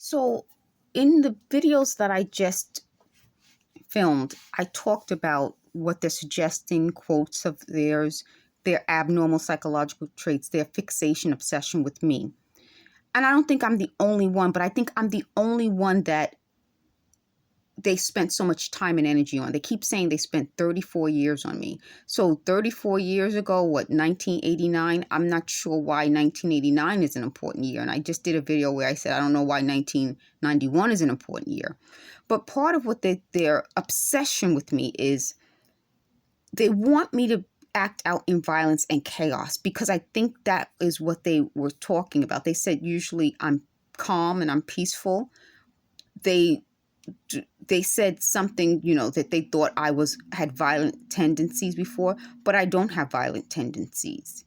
So in the videos that I just filmed, I talked about what they're suggesting, quotes of theirs, their abnormal psychological traits, their fixation, obsession with me. And I don't think I'm the only one, but I think I'm the only one that they spent so much time and energy on. They keep saying they spent 34 years on me. So 34 years ago, 1989? I'm not sure why 1989 is an important year. And I just did a video where I said, I don't know why 1991 is an important year. But part of what their obsession with me is they want me to act out in violence and chaos, because I think that is what they were talking about. They said usually I'm calm and I'm peaceful. They said something, that they thought I had violent tendencies before, but I don't have violent tendencies.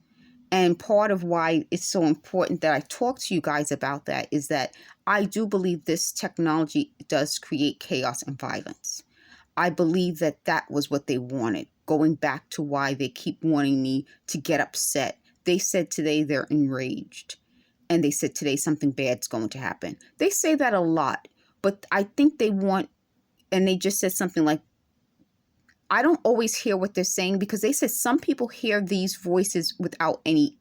And part of why it's so important that I talk to you guys about that is that I do believe this technology does create chaos and violence. I believe that that was what they wanted, going back to why they keep wanting me to get upset. They said today they're enraged, and they said today something bad's going to happen. They say that a lot. But I think they want, and they just said something like, I don't always hear what they're saying, because they said some people hear these voices without any,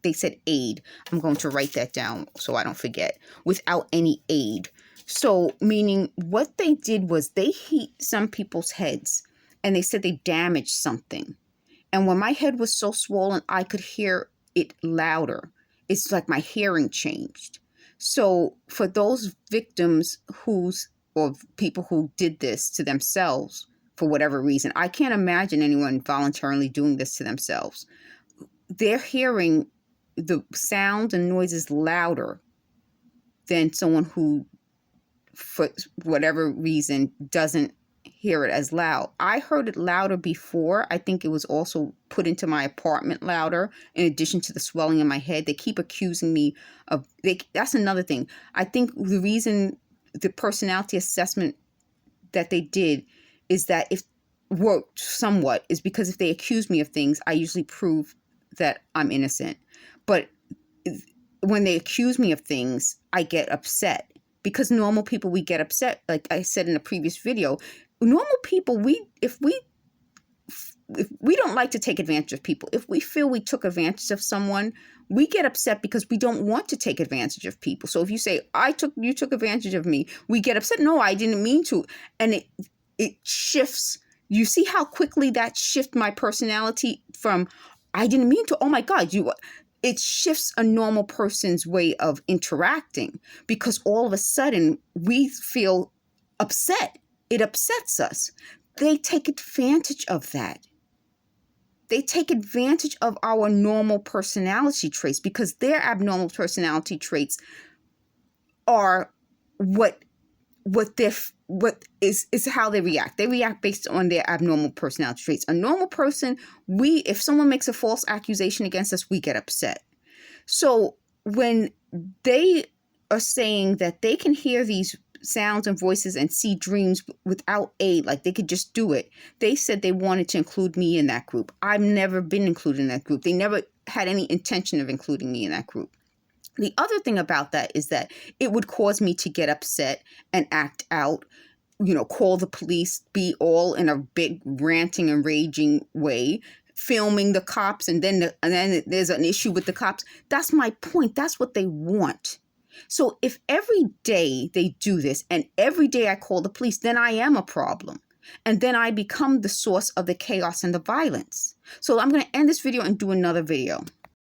they said aid. I'm going to write that down so I don't forget. Without any aid. So meaning what they did was they hit some people's heads, and they said they damaged something. And when my head was so swollen, I could hear it louder. It's like my hearing changed. So for those victims or people who did this to themselves for whatever reason, I can't imagine anyone voluntarily doing this to themselves. They're hearing the sound and noises louder than someone who, for whatever reason, doesn't hear it as loud. I heard it louder before. I think it was also put into my apartment louder, in addition to the swelling in my head. They keep accusing me of, that's another thing. I think the reason the personality assessment that they did is that if worked somewhat is because if they accuse me of things, I usually prove that I'm innocent. But when they accuse me of things, I get upset. Because normal people, we get upset. Like I said in a previous video, normal people, if we don't like to take advantage of people, if we feel we took advantage of someone, we get upset because we don't want to take advantage of people. So if you say, you took advantage of me, we get upset. No, I didn't mean to. And it shifts. You see how quickly that shifts my personality from, I didn't mean to, oh my God, it shifts a normal person's way of interacting, because all of a sudden we feel upset. It upsets us. They take advantage of that. They take advantage of our normal personality traits, because their abnormal personality traits are what is how they react. They react based on their abnormal personality traits. A normal person, if someone makes a false accusation against us, we get upset. So when they are saying that they can hear these sounds and voices and see dreams without aid, like they could just do it, they said they wanted to include me in that group. I've never been included in that group. They never had any intention of including me in that group. The other thing about that is that it would cause me to get upset and act out, call the police, be all in a big ranting and raging way, filming the cops, and then there's an issue with the cops. That's my point. That's what they want. So if every day they do this and every day I call the police, then I am a problem. And then I become the source of the chaos and the violence. So I'm going to end this video and do another video.